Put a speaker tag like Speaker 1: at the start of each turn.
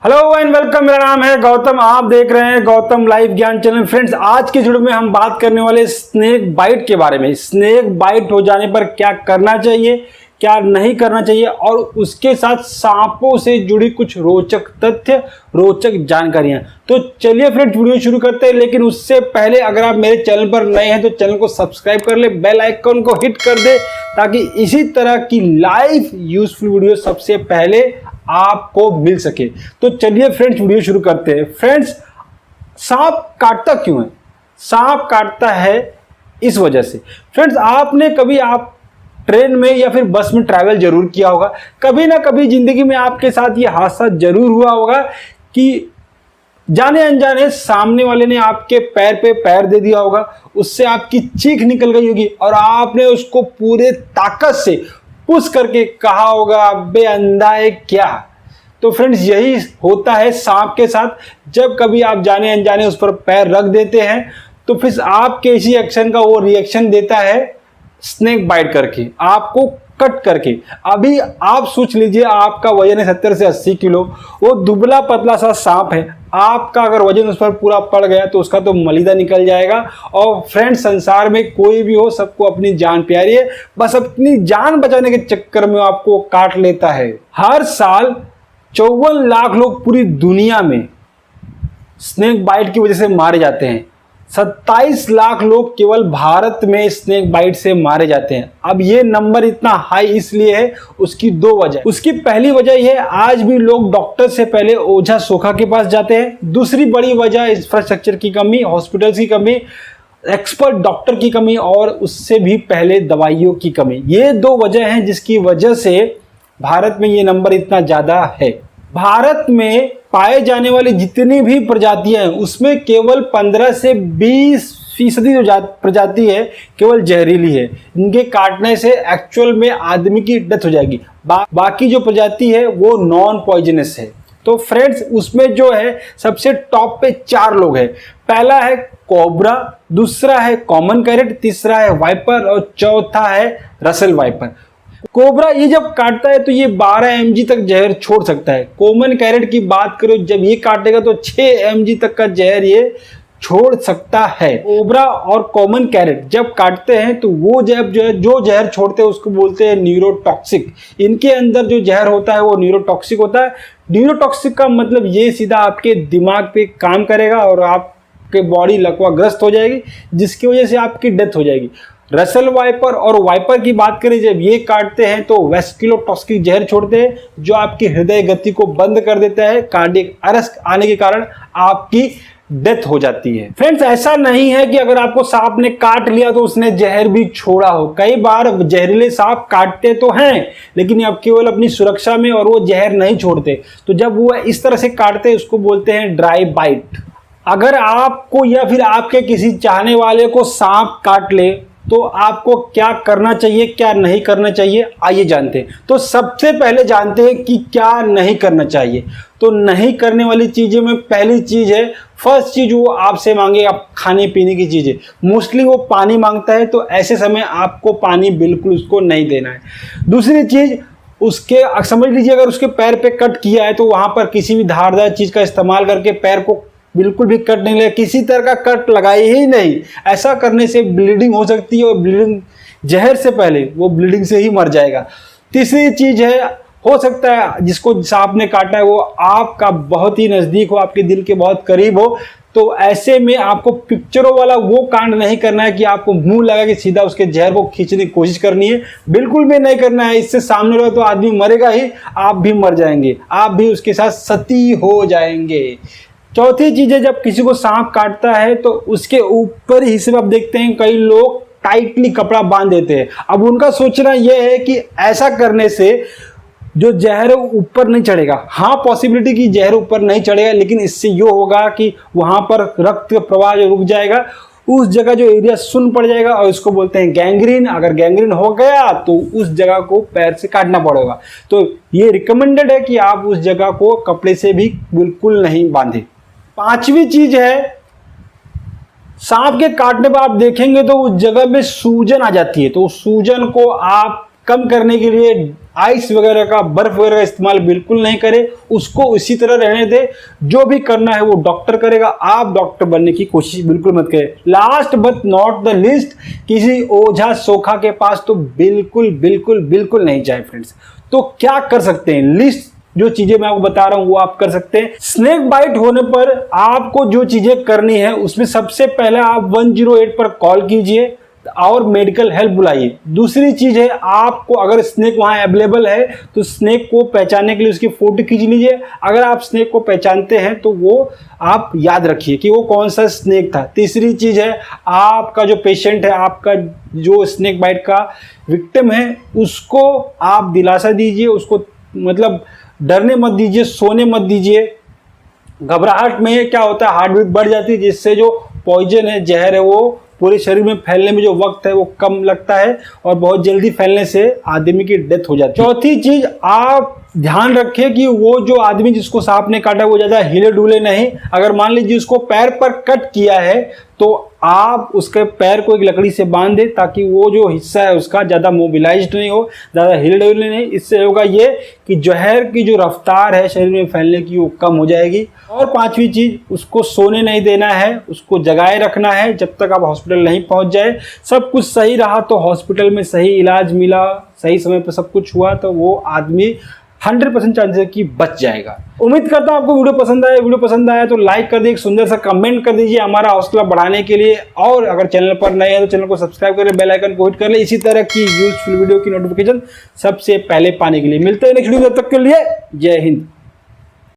Speaker 1: Hello and welcome. मेरा नाम है गौतम, आप देख रहे हैं गौतम लाइव ज्ञान चैनल। फ्रेंड्स, आज के वीडियो में हम बात करने वाले स्नेक बाइट के बारे में। स्नेक बाइट हो जाने पर क्या करना चाहिए, क्या नहीं करना चाहिए, और उसके साथ सांपों से जुड़ी कुछ रोचक तथ्य, रोचक जानकारियां। तो चलिए फ्रेंड्स, वीडियो शुरू करते हैं। लेकिन उससे पहले अगर आप मेरे चैनल पर नए हैं तो चैनल को सब्सक्राइब कर ले, बेल आइकन को हिट कर दे, ताकि इसी तरह की लाइव यूजफुल वीडियो सबसे पहले आपको मिल सके। तो चलिए फ्रेंड्स, वीडियो शुरू करते हैं। फ्रेंड्स, सांप काटता क्यों है? सांप काटता है इस वजह से। फ्रेंड्स, आपने कभी आप ट्रेन में या फिर बस में ट्रैवल जरूर किया होगा। कभी ना कभी जिंदगी में आपके साथ ये हादसा जरूर हुआ होगा कि जाने अनजाने सामने वाले ने आपके पैर पे पैर दे दिया होगा, उससे आपकी चीख निकल गई होगी और आपने उसको पूरे ताकत से पुश करके कहा होगा, बे अंधा है क्या। तो फ्रेंड्स, यही होता है सांप के साथ। जब कभी आप जाने अनजाने उस पर पैर रख देते हैं तो फिर आपके इसी एक्शन का वो रिएक्शन देता है स्नेक बाइट करके, आपको कट करके। अभी आप सोच लीजिए, आपका वजन है 70 से 80 किलो, वो दुबला पतला सा सांप है। आपका अगर वजन उस पर पूरा पड़ गया तो उसका तो मलिदा निकल जाएगा। और फ्रेंड्स, संसार में कोई भी हो, सबको अपनी जान प्यारी है, बस अपनी जान बचाने के चक्कर में आपको काट लेता है। हर साल 54 लाख लोग पूरी दुनिया में स्नेक बाइट की वजह से मारे जाते हैं। 27 लाख लोग केवल भारत में स्नेक बाइट से मारे जाते हैं। अब ये नंबर इतना हाई इसलिए है, उसकी दो वजह। उसकी पहली वजह यह है, आज भी लोग डॉक्टर से पहले ओझा सोखा के पास जाते हैं। दूसरी बड़ी वजह इंफ्रास्ट्रक्चर की कमी, हॉस्पिटल्स की कमी, एक्सपर्ट डॉक्टर की कमी, और उससे भी पहले दवाइयों की कमी। ये दो वजह हैं जिसकी वजह से भारत में ये नंबर इतना ज्यादा है। भारत में पाए जाने वाली जितनी भी प्रजातियां हैं उसमें केवल 15 से 20% जो प्रजाति है केवल जहरीली है। इनके काटने से एक्चुअल में आदमी की डेथ हो जाएगी। बाकी जो प्रजाति है वो नॉन पॉइजनस है। तो फ्रेंड्स, उसमें जो है सबसे टॉप पे 4 लोग हैं। पहला है कोबरा, दूसरा है कॉमन कैरेट, तीसरा है वाइपर और चौथा है रसेल वाइपर। कोबरा ये जब काटता है तो ये 12 mg तक जहर छोड़ सकता है। कॉमन कैरेट की बात करो, जब ये काटेगा तो 6 mg तक का जहर ये छोड़ सकता है। कोबरा और कॉमन कैरेट जब काटते हैं तो वो जो जहर छोड़ते हैं उसको बोलते हैं न्यूरोटॉक्सिक। इनके अंदर जो जहर होता है वो न्यूरोटॉक्सिक होता है। न्यूरोटॉक्सिक का मतलब ये सीधा आपके दिमाग पे काम करेगा और आपके बॉडी लकवाग्रस्त हो जाएगी, जिसकी वजह से आपकी डेथ हो जाएगी। रसेल वाइपर और वाइपर की बात करें, जब ये काटते हैं तो वेस्कुलोटॉक्सिक जहर छोड़ते हैं जो आपकी हृदय गति को बंद कर देता है। कार्डियक अरेस्ट आने के कारण आपकी डेथ हो जाती है। फ्रेंड्स, ऐसा नहीं है कि अगर आपको सांप ने काट लिया तो उसने जहर भी छोड़ा हो। कई बार जहरीले सांप काटते तो हैं, लेकिन अब केवल अपनी सुरक्षा में, और वो जहर नहीं छोड़ते। तो जब वो इस तरह से काटते हैं उसको बोलते हैं ड्राई बाइट। अगर आपको या फिर आपके किसी चाहने वाले को सांप काट ले तो आपको क्या करना चाहिए, क्या नहीं करना चाहिए, आइए जानते हैं। तो सबसे पहले जानते हैं कि क्या नहीं करना चाहिए। तो नहीं करने वाली चीज़ों में पहली चीज़ है, फर्स्ट चीज़ वो आपसे मांगे आप खाने पीने की चीज़ें। मोस्टली वो पानी मांगता है, तो ऐसे समय आपको पानी बिल्कुल उसको नहीं देना है। दूसरी चीज़, उसके समझ लीजिए अगर उसके पैर पे कट किया है तो वहाँ पर किसी भी धारदार चीज़ का इस्तेमाल करके पैर को बिल्कुल भी कट नहीं लगे, किसी तरह का कट लगाए ही नहीं। ऐसा करने से ब्लीडिंग हो सकती है और ब्लीडिंग जहर से पहले वो ब्लीडिंग से ही मर जाएगा। तीसरी चीज है, हो सकता है जिसको सांप ने काटा है वो आपका बहुत ही नजदीक हो, आपके दिल के बहुत करीब हो। तो ऐसे में आपको पिक्चरों वाला वो कांड नहीं करना है कि आपको मुंह लगा के सीधा उसके जहर को खींचने की कोशिश करनी है। बिल्कुल भी नहीं करना है। इससे सामने रहो तो आदमी मरेगा ही, आप भी मर जाएंगे, आप भी उसके साथ सती हो जाएंगे। चौथी चीज है, जब किसी को सांप काटता है तो उसके ऊपर हिस्से में आप देखते हैं कई लोग टाइटली कपड़ा बांध देते हैं। अब उनका सोचना यह है कि ऐसा करने से जो जहर ऊपर नहीं चढ़ेगा। हाँ, पॉसिबिलिटी कि जहर ऊपर नहीं चढ़ेगा, लेकिन इससे ये होगा कि वहां पर रक्त का प्रवाह रुक जाएगा, उस जगह जो एरिया सुन्न पड़ जाएगा और इसको बोलते हैं गैंग्रीन। अगर गैंग्रीन हो गया तो उस जगह को पैर से काटना पड़ेगा। तो ये रिकमेंडेड है कि आप उस जगह को कपड़े से भी बिल्कुल नहीं बांधें। पांचवी चीज है, सांप के काटने पर आप देखेंगे तो उस जगह में सूजन आ जाती है। तो उस सूजन को आप कम करने के लिए आइस वगैरह का, बर्फ वगैरह का इस्तेमाल बिल्कुल नहीं करे, उसको उसी तरह रहने दे। जो भी करना है वो डॉक्टर करेगा, आप डॉक्टर बनने की कोशिश बिल्कुल मत करें। Last but not the list, किसी ओझा सोखा के पास तो बिल्कुल बिल्कुल बिल्कुल नहीं जाए फ्रेंड्स। तो क्या कर सकते हैं, लिस्ट जो चीजें मैं आपको बता रहा हूं वो आप कर सकते हैं। स्नेक बाइट होने पर आपको जो चीजें करनी है उसमें सबसे पहले आप 108 पर कॉल कीजिए और मेडिकल हेल्प बुलाइए। दूसरी चीज है, आपको अगर स्नेक वहां अवेलेबल है तो स्नेक को पहचानने के लिए उसकी फोटो खींच लीजिए। अगर आप स्नेक को पहचानते हैं तो वो आप याद रखिए कि वो कौन सा स्नेक था। तीसरी चीज है, आपका जो पेशेंट है, आपका जो स्नेक बाइट का विक्टिम है, उसको आप दिलासा दीजिए, उसको मतलब डरने मत दीजिए, सोने मत दीजिए। घबराहट में क्या होता है, हार्ट बीट बढ़ जाती है, जिससे जो पॉइजन है, जहर है, वो पूरे शरीर में फैलने में जो वक्त है वो कम लगता है और बहुत जल्दी फैलने से आदमी की डेथ हो जाती है। चौथी चीज, आप ध्यान रखें कि वो जो आदमी जिसको सांप ने काटा वो ज्यादा हिले डुले नहीं। अगर मान लीजिए उसको पैर पर कट किया है तो आप उसके पैर को एक लकड़ी से बांध दें ताकि वो जो हिस्सा है उसका ज्यादा मोबिलाइज्ड नहीं हो, ज्यादा हिले डुले नहीं। इससे होगा ये कि जहर की जो रफ्तार है शरीर में फैलने की वो कम हो जाएगी। और पांचवी चीज, उसको सोने नहीं देना है, उसको जगाए रखना है जब तक आप हॉस्पिटल नहीं पहुंच जाए। सब कुछ सही रहा तो हॉस्पिटल में सही इलाज मिला, सही समय पर सब कुछ हुआ तो वो आदमी 100% चांसेस है कि बच जाएगा। उम्मीद करता हूं आपको वीडियो पसंद आया। वीडियो पसंद आया तो लाइक कर दीजिए, एक सुंदर सा कमेंट कर दीजिए हमारा हौसला बढ़ाने के लिए। और अगर चैनल पर नए हैं तो चैनल को सब्सक्राइब करें, बेल आइकन को हिट कर ले इसी तरह की यूजफुल वीडियो की नोटिफिकेशन सबसे पहले पाने के लिए। मिलते हैं नेक्स्ट वीडियो, तब तक के लिए जय हिंद।